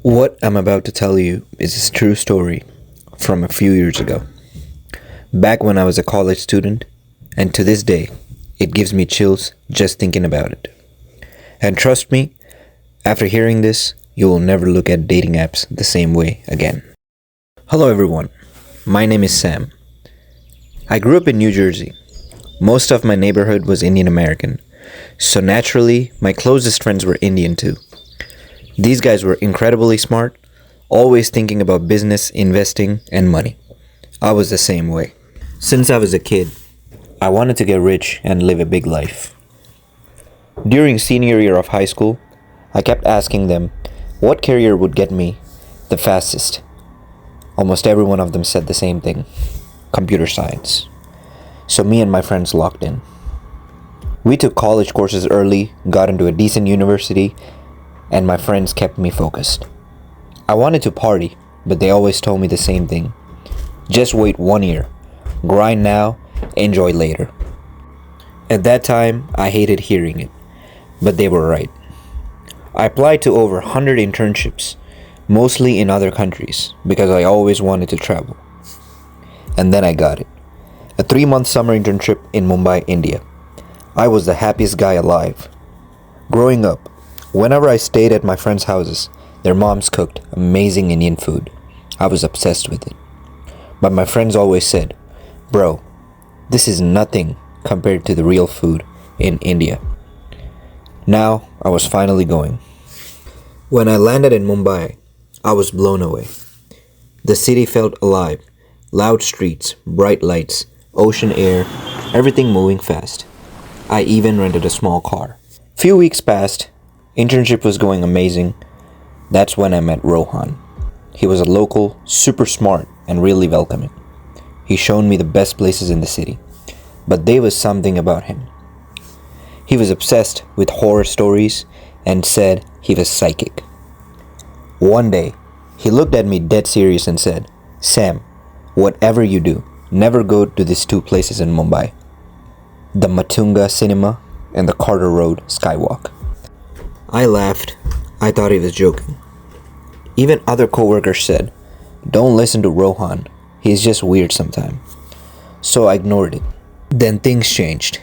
What I'm about to tell you is a true story from a few years ago, back when I was a college student, and to this day, it gives me chills just thinking about it. And trust me, after hearing this, you will never look at dating apps the same way again. Hello everyone, my name is Sam. I grew up in New Jersey. Most of my neighborhood was Indian American, so naturally, my closest friends were Indian too. These guys were incredibly smart, always thinking about business, investing, and money. I was the same way. Since I was a kid, I wanted to get rich and live a big life. During senior year of high school, I kept asking them what career would get me the fastest. Almost every one of them said the same thing: computer science. So me and my friends locked in. We took college courses early, got into a decent university, and my friends kept me focused. I wanted to party, but they always told me the same thing: just wait 1 year, grind now, enjoy later. At that time, I hated hearing it, but they were right. I applied to over 100 internships, mostly in other countries, because I always wanted to travel. And then I got it. A 3-month summer internship in Mumbai, India. I was the happiest guy alive. Growing up, whenever I stayed at my friends' houses, their moms cooked amazing Indian food. I was obsessed with it. But my friends always said, "Bro, this is nothing compared to the real food in India." Now, I was finally going. When I landed in Mumbai, I was blown away. The city felt alive. Loud streets, bright lights, ocean air, everything moving fast. I even rented a small car. Few weeks passed. Internship was going amazing. That's when I met Rohan. He was a local, super smart, and really welcoming. He showed me the best places in the city. But there was something about him. He was obsessed with horror stories and said he was psychic. One day, he looked at me dead serious and said, "Sam, whatever you do, never go to these 2 places in Mumbai: the Matunga Cinema and the Carter Road Skywalk." I laughed. I thought he was joking. Even other coworkers said, "Don't listen to Rohan. He's just weird sometimes." So I ignored it. Then things changed.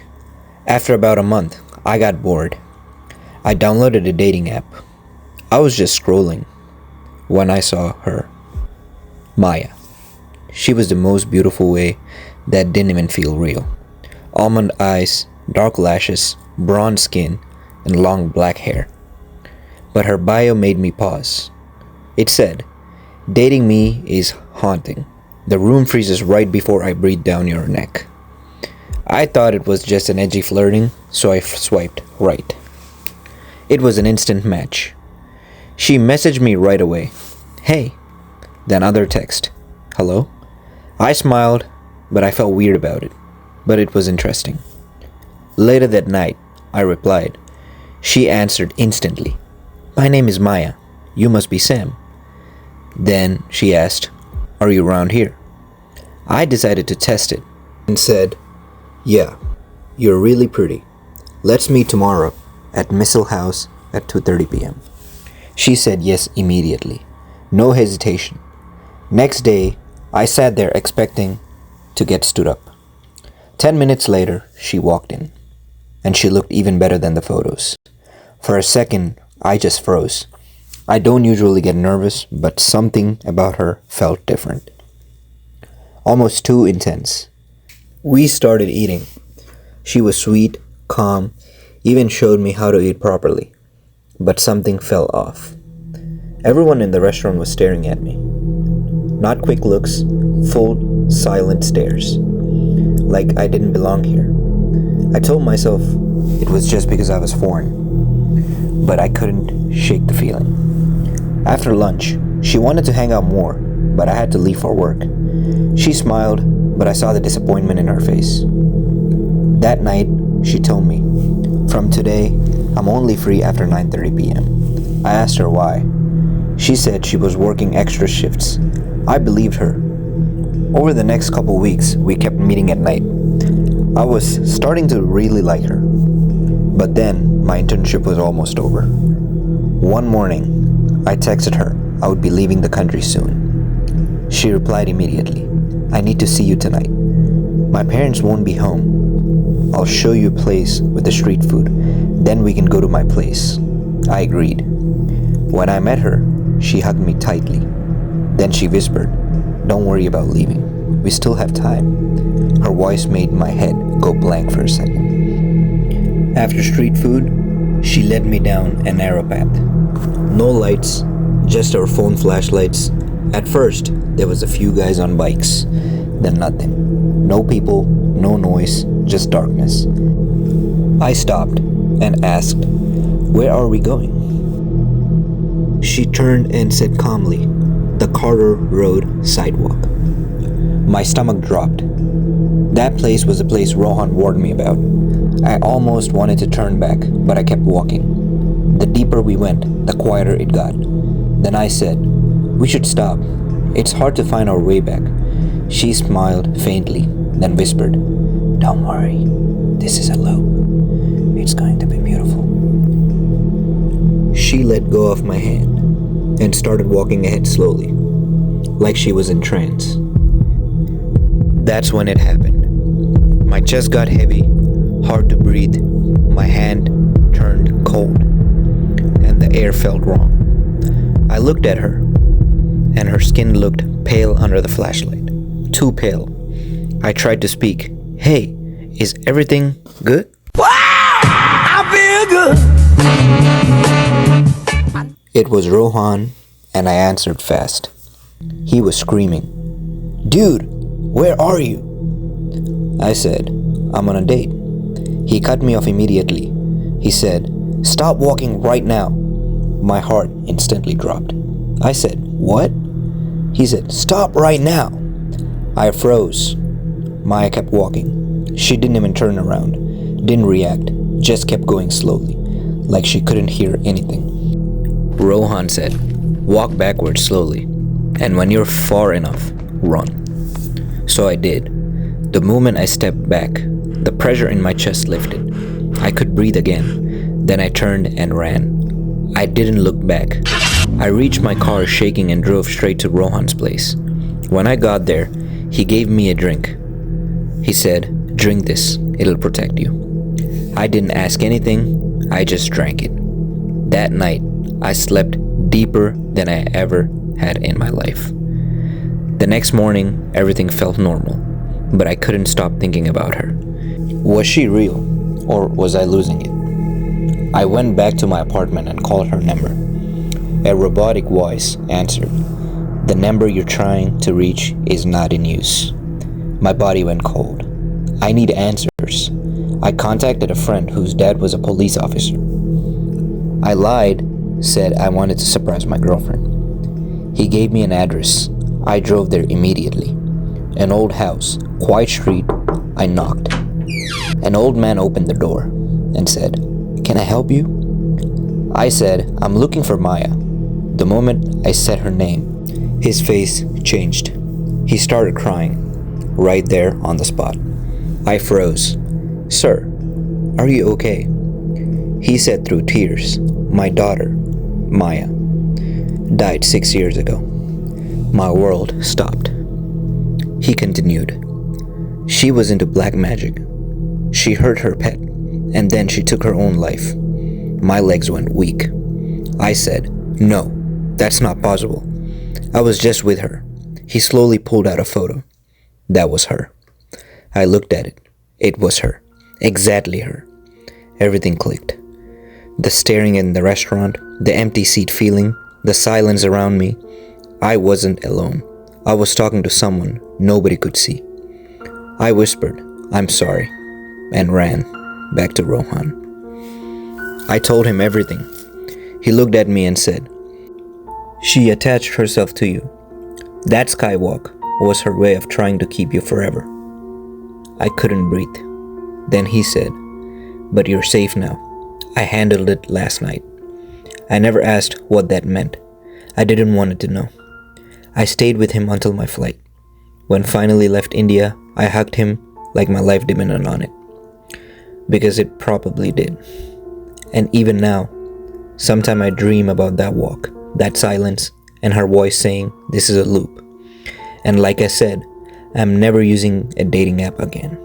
After about a month, I got bored. I downloaded a dating app. I was just scrolling when I saw her, Maya. She was the most beautiful way that didn't even feel real. Almond eyes, dark lashes, bronze skin, and long black hair. But her bio made me pause. It said, "Dating me is haunting. The room freezes right before I breathe down your neck." I thought it was just an edgy flirting, so I swiped right. It was an instant match. She messaged me right away. "Hey." Then other text. "Hello?" I smiled, but I felt weird about it. But it was interesting. Later that night, I replied. She answered instantly. "My name is Maya. You must be Sam." Then she asked, "Are you around here?" I decided to test it and said, "Yeah, you're really pretty. Let's meet tomorrow at Missile House at 2:30 p.m. She said yes immediately. No hesitation. Next day, I sat there expecting to get stood up. 10 minutes later, she walked in. And she looked even better than the photos. For a second, I just froze. I don't usually get nervous, but something about her felt different. Almost too intense. We started eating. She was sweet, calm, even showed me how to eat properly. But something fell off. Everyone in the restaurant was staring at me. Not quick looks, full, silent stares. Like I didn't belong here. I told myself it was just because I was foreign. But I couldn't shake the feeling. After lunch, she wanted to hang out more, but I had to leave for work. She smiled, but I saw the disappointment in her face. That night, she told me, "From today, I'm only free after 9:30 p.m. I asked her why. She said she was working extra shifts. I believed her. Over the next couple weeks, we kept meeting at night. I was starting to really like her. But then, my internship was almost over. One morning, I texted her, I would be leaving the country soon. She replied immediately, I need to see you tonight. My parents won't be home. I'll show you a place with the street food. Then we can go to my place. I agreed. When I met her, she hugged me tightly. Then she whispered, don't worry about leaving. We still have time. Her voice made my head go blank for a second. After street food, she led me down a narrow path. No lights, just our phone flashlights. At first, there was a few guys on bikes, then nothing. No people, no noise, just darkness. I stopped and asked, where are we going? She turned and said calmly, the Carter Road sidewalk. My stomach dropped. That place was the place Rohan warned me about. I almost wanted to turn back, but I kept walking. The deeper we went, the quieter it got. Then I said, we should stop. It's hard to find our way back. She smiled faintly, then whispered, don't worry, this is a loop. It's going to be beautiful. She let go of my hand and started walking ahead slowly, like she was in trance. That's when it happened. My chest got heavy, hard to breathe. My hand turned cold, and the air felt wrong. I looked at her, and her skin looked pale under the flashlight. Too pale. I tried to speak. Hey, is everything good? Wow! I feel good! It was Rohan, and I answered fast. He was screaming, dude, where are you? I said, I'm on a date. He cut me off immediately. He said, stop walking right now. My heart instantly dropped. I said, what? He said, stop right now. I froze. Maya kept walking. She didn't even turn around, didn't react, just kept going slowly, like she couldn't hear anything. Rohan said, walk backwards slowly, and when you're far enough, run. So I did. The moment I stepped back, the pressure in my chest lifted. I could breathe again. Then I turned and ran. I didn't look back. I reached my car shaking and drove straight to Rohan's place. When I got there, he gave me a drink. He said, drink this, it'll protect you. I didn't ask anything, I just drank it. That night, I slept deeper than I ever had in my life. The next morning, everything felt normal, but I couldn't stop thinking about her. Was she real, or was I losing it? I went back to my apartment and called her number. A robotic voice answered, the number you're trying to reach is not in use. My body went cold. I need answers. I contacted a friend whose dad was a police officer. I lied, said I wanted to surprise my girlfriend. He gave me an address. I drove there immediately. An old house, quiet street. I knocked. An old man opened the door and said, can I help you? I said, I'm looking for Maya. The moment I said her name, his face changed. He started crying, right there on the spot. I froze. Sir, are you okay? He said through tears, my daughter, Maya, died 6 years ago. My world stopped. He continued, she was into black magic. She hurt her pet, and then she took her own life. My legs went weak. I said, no, that's not possible. I was just with her. He slowly pulled out a photo. That was her. I looked at it. It was her. Exactly her. Everything clicked. The staring in the restaurant, the empty seat feeling, the silence around me. I wasn't alone. I was talking to someone nobody could see. I whispered, I'm sorry, and ran back to Rohan. I told him everything. He looked at me and said, she attached herself to you. That skywalk was her way of trying to keep you forever. I couldn't breathe. Then he said, but you're safe now. I handled it last night. I never asked what that meant. I didn't want it to know. I stayed with him until my flight. When finally left India, I hugged him like my life depended on it. Because it probably did. And even now, sometime I dream about that walk, that silence, and her voice saying, "This is a loop." And like I said, I'm never using a dating app again.